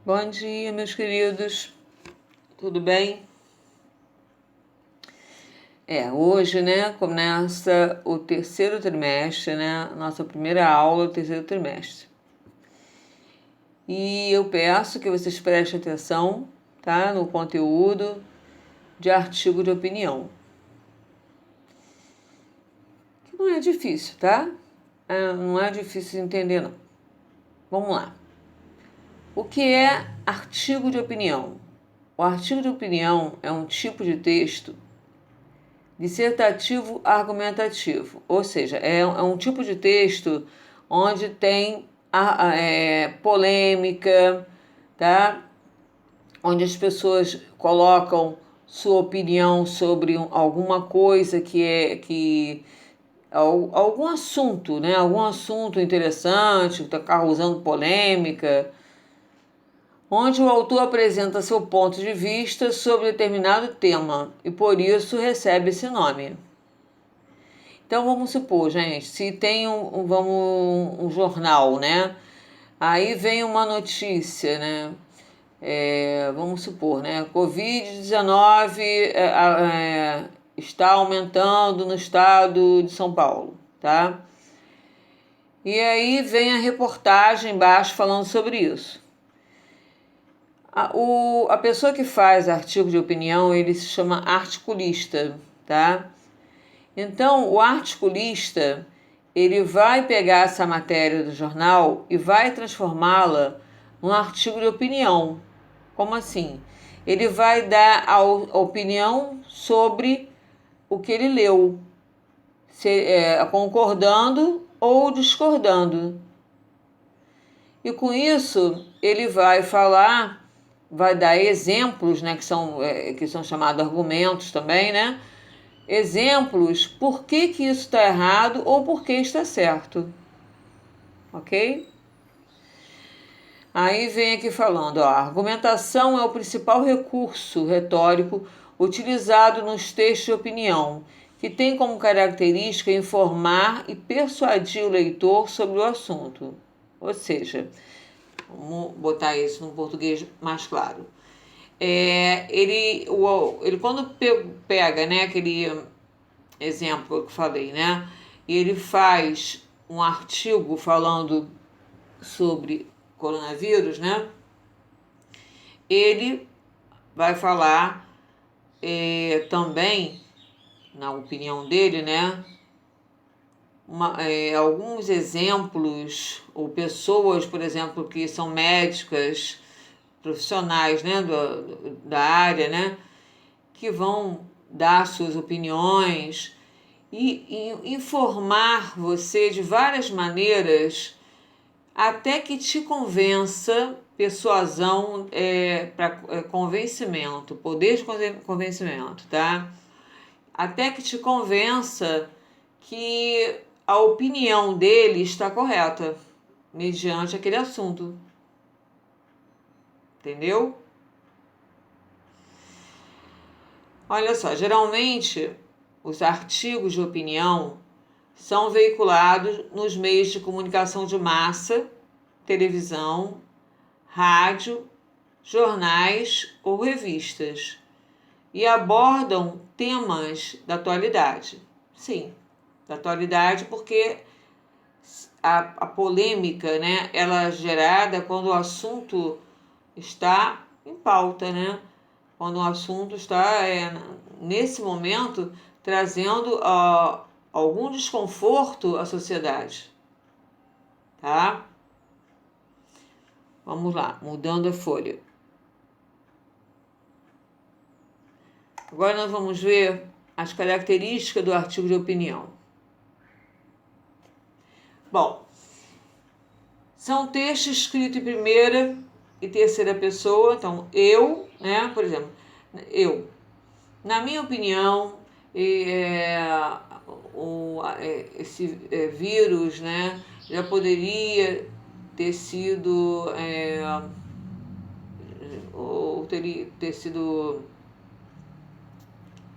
Bom dia, meus queridos. Tudo bem? Hoje, começa o terceiro trimestre, Nossa primeira aula do terceiro trimestre. E eu peço que vocês prestem atenção, tá? No conteúdo de artigo de opinião. Que não é difícil, tá? Não é difícil de entender, não. Vamos lá. O que é artigo de opinião? O artigo de opinião é um tipo de texto dissertativo argumentativo, ou seja, é um tipo de texto onde tem polêmica, tá? Onde as pessoas colocam sua opinião sobre alguma coisa algum assunto, né? Algum assunto interessante, que está causando polêmica, onde o autor apresenta seu ponto de vista sobre determinado tema e por isso recebe esse nome. Então vamos supor, gente, se tem um jornal, né? Aí vem uma notícia, né? Vamos supor, né? Covid-19 está aumentando no estado de São Paulo, tá? E aí vem a reportagem embaixo falando sobre isso. A pessoa que faz artigo de opinião, ele se chama articulista, tá? Então, o articulista, ele vai pegar essa matéria do jornal e vai transformá-la num artigo de opinião. Como assim? Ele vai dar a opinião sobre o que ele leu, concordando ou discordando. E com isso, ele vai falar, vai dar exemplos, né, que são chamados argumentos também, né? Exemplos por que isso está errado ou por que está certo. Ok? Aí vem aqui falando, a argumentação é o principal recurso retórico utilizado nos textos de opinião, que tem como característica informar e persuadir o leitor sobre o assunto. Ou seja, vamos botar isso no português mais claro. Ele quando pega, né, aquele exemplo que eu falei, né, e ele faz um artigo falando sobre coronavírus, né, ele vai falar também, na opinião dele, né, alguns exemplos ou pessoas, por exemplo, que são médicas, profissionais, né, da área, né, que vão dar suas opiniões e informar você de várias maneiras até que te convença, persuasão para convencimento, poder de convencimento, tá? Até que te convença que a opinião dele está correta, mediante aquele assunto. Entendeu? Olha só, geralmente os artigos de opinião são veiculados nos meios de comunicação de massa, televisão, rádio, jornais ou revistas e abordam temas da atualidade. Sim, da atualidade, porque a polêmica, né, ela é gerada quando o assunto está em pauta, né? Quando o assunto está, nesse momento, trazendo algum desconforto à sociedade, tá? Vamos lá, mudando a folha. Agora nós vamos ver as características do artigo de opinião. Bom, são textos escritos em primeira e terceira pessoa, então eu, né, por exemplo, eu, na minha opinião, esse vírus, né, já poderia ter sido ou ter sido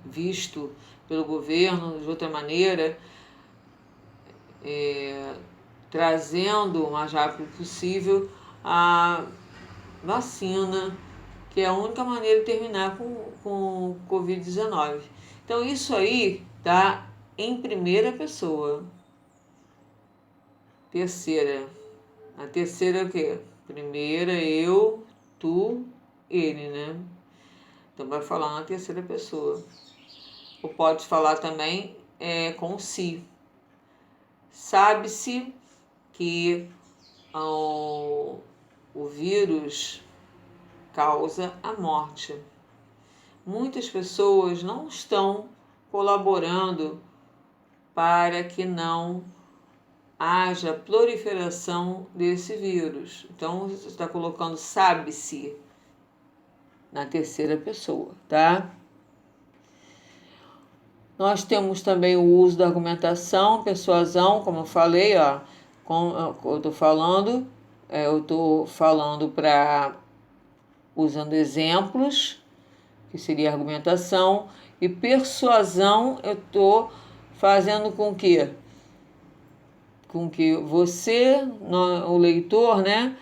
visto pelo governo de outra maneira, trazendo o mais rápido possível vacina, que é a única maneira de terminar com o Covid-19. Então, isso aí tá em primeira pessoa. Terceira. A terceira é o quê? Primeira, eu, tu, ele, né? Então, vai falar na terceira pessoa. Ou pode falar também com si. Sabe-se que o vírus causa a morte. Muitas pessoas não estão colaborando para que não haja proliferação desse vírus. Então, você está colocando sabe-se na terceira pessoa, tá? Nós temos também o uso da argumentação, persuasão, como eu falei, ó, eu estou falando para usando exemplos, que seria argumentação, e persuasão eu estou fazendo com que você, o leitor, né,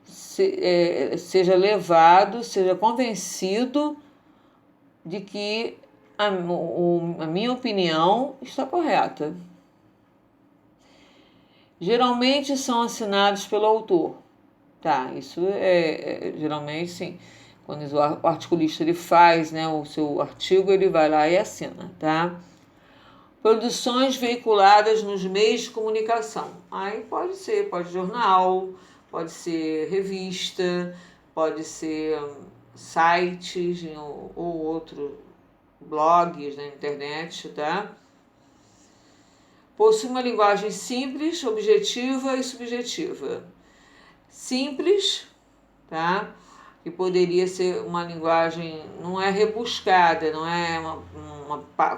seja levado, seja convencido de que a minha opinião está correta. Geralmente são assinados pelo autor. Tá, isso geralmente sim. Quando o articulista ele faz, né, o seu artigo, ele vai lá e assina, tá? Produções veiculadas nos meios de comunicação. Aí pode ser jornal, pode ser revista, pode ser sites ou outros blogs na internet, tá? Possui uma linguagem simples, objetiva e subjetiva. Simples, tá? Que poderia ser uma linguagem, não é rebuscada, não é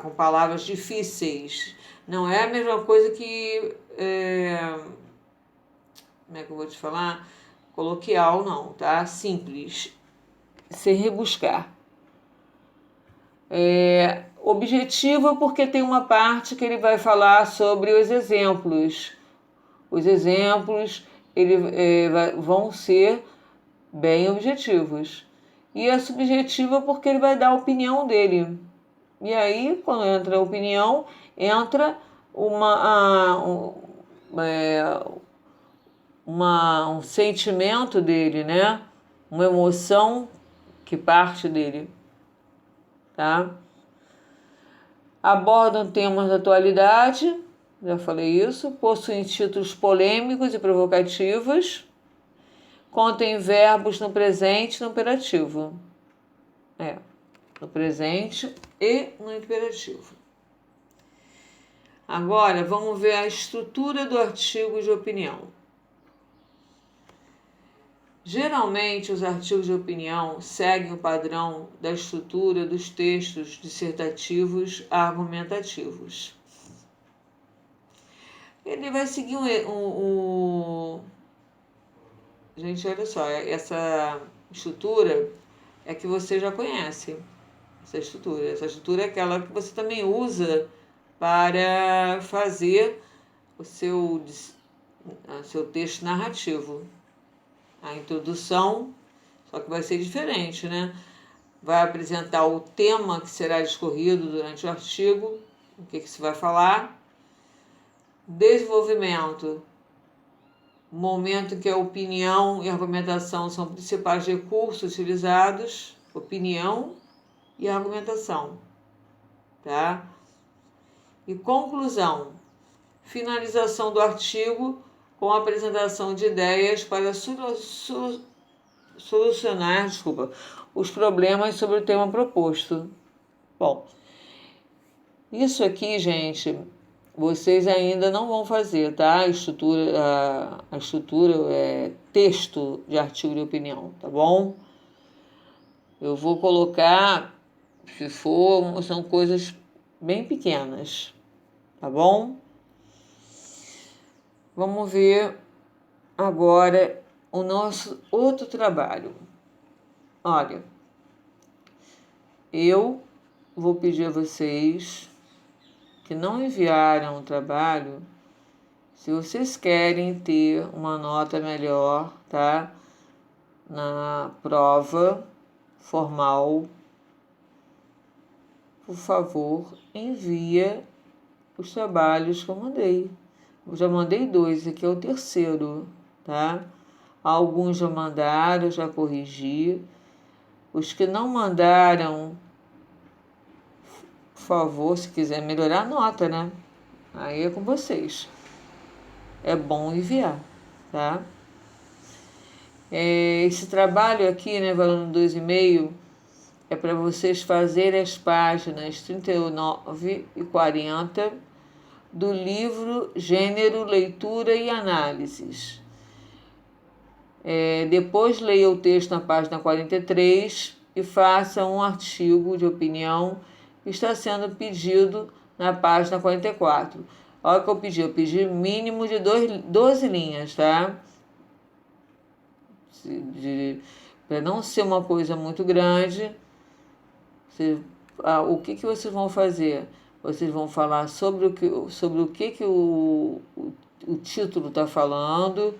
com palavras difíceis, não é a mesma coisa que, como é que eu vou te falar? Coloquial, não, tá? Simples, sem rebuscar. Objetiva porque tem uma parte que ele vai falar sobre os exemplos. Os exemplos vão ser bem objetivos. E é subjetiva porque ele vai dar a opinião dele. E aí, quando entra a opinião, entra um sentimento dele, né? Uma emoção que parte dele, tá? Abordam temas da atualidade, já falei isso, possuem títulos polêmicos e provocativos, contém verbos no presente e no imperativo. No presente e no imperativo. Agora, vamos ver a estrutura do artigo de opinião. Geralmente, os artigos de opinião seguem o padrão da estrutura dos textos dissertativos argumentativos. Ele vai seguir Gente, olha só, essa estrutura é que você já conhece. Essa estrutura é aquela que você também usa para fazer o seu texto narrativo. A introdução, só que vai ser diferente, né? Vai apresentar o tema que será discorrido durante o artigo, o que se vai falar. Desenvolvimento, momento em que a opinião e a argumentação são principais recursos utilizados, opinião e argumentação, tá? E conclusão, finalização do artigo com a apresentação de ideias para solucionar, os problemas sobre o tema proposto. Bom, isso aqui, gente, vocês ainda não vão fazer, tá? A estrutura é texto de artigo de opinião, tá bom? Eu vou colocar, se for, são coisas bem pequenas, tá bom? Vamos ver agora o nosso outro trabalho. Olha, eu vou pedir a vocês que não enviaram o trabalho, se vocês querem ter uma nota melhor, tá? na prova formal, por favor, envia os trabalhos que eu mandei. Eu já mandei 2, esse aqui é o terceiro, tá? Alguns já mandaram, já corrigi. Os que não mandaram, por favor, se quiser melhorar a nota, né? Aí é com vocês. É bom enviar, tá? Esse trabalho aqui, né, valendo 2,5, é para vocês fazerem as páginas 39 e 40 do livro Gênero, Leitura e Análises. Depois leia o texto na página 43 e faça um artigo de opinião que está sendo pedido na página 44. Olha o que eu pedi mínimo de 12 linhas, tá? Para não ser uma coisa muito grande. O que vocês vão fazer? Vocês vão falar sobre o que o título está falando.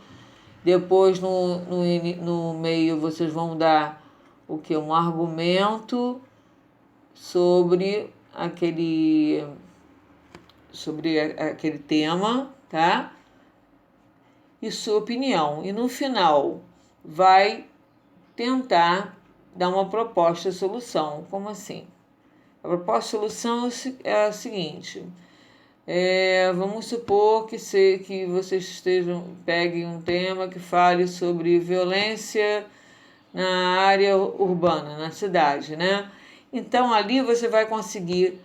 Depois, no meio, vocês vão dar um argumento sobre aquele tema, tá? E sua opinião. E no final, vai tentar dar uma proposta de solução. Como assim? A proposta de solução é a seguinte: vamos supor que vocês peguem um tema que fale sobre violência na área urbana, na cidade, né? Então, ali você vai conseguir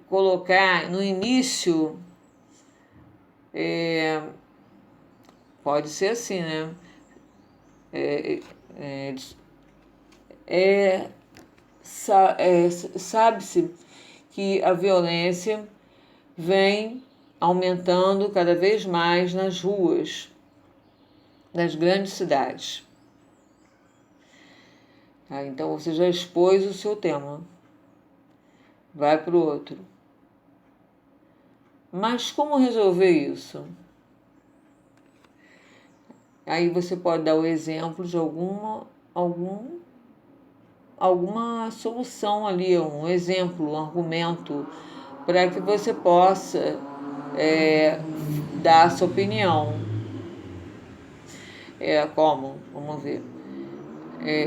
colocar no início, pode ser assim, né? Sabe-se que a violência vem aumentando cada vez mais nas ruas das grandes cidades. Tá? Então você já expôs o seu tema. Vai para o outro. Mas como resolver isso? Aí você pode dar o exemplo de alguma solução ali, um exemplo, um argumento, para que você possa dar a sua opinião. Como? Vamos ver.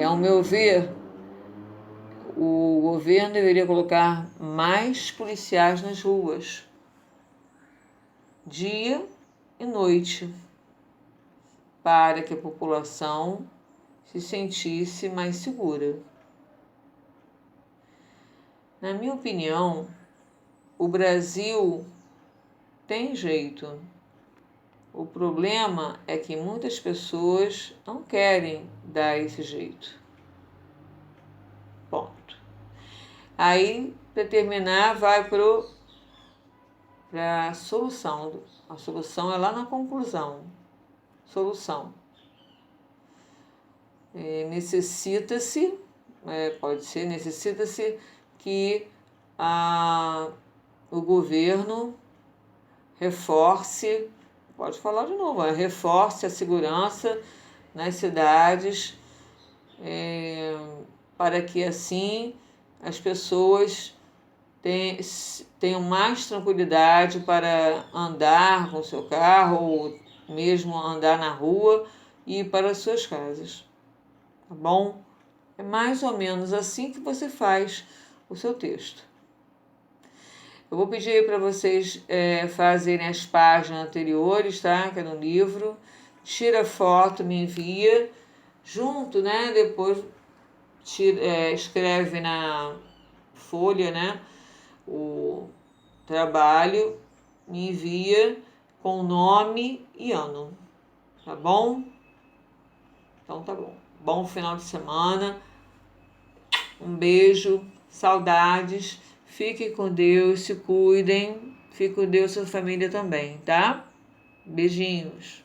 Ao meu ver, o governo deveria colocar mais policiais nas ruas, dia e noite, para que a população se sentisse mais segura. Na minha opinião, o Brasil tem jeito. O problema é que muitas pessoas não querem dar esse jeito. Ponto. Aí, para terminar, vai para a solução. A solução é lá na conclusão. Solução. Necessita-se que o governo reforce, pode falar de novo, reforce a segurança nas cidades, para que assim as pessoas tenham mais tranquilidade para andar com o seu carro ou mesmo andar na rua e ir para as suas casas. Tá bom? É mais ou menos assim que você faz o seu texto. Eu vou pedir aí para vocês fazerem as páginas anteriores, tá? Que é no livro. Tira foto, me envia. Junto, né? Depois escreve na folha, né? O trabalho, me envia com nome e ano. Tá bom? Então tá bom. Bom final de semana. Um beijo, saudades. Fiquem com Deus, se cuidem. Fique com Deus e sua família também, tá? Beijinhos.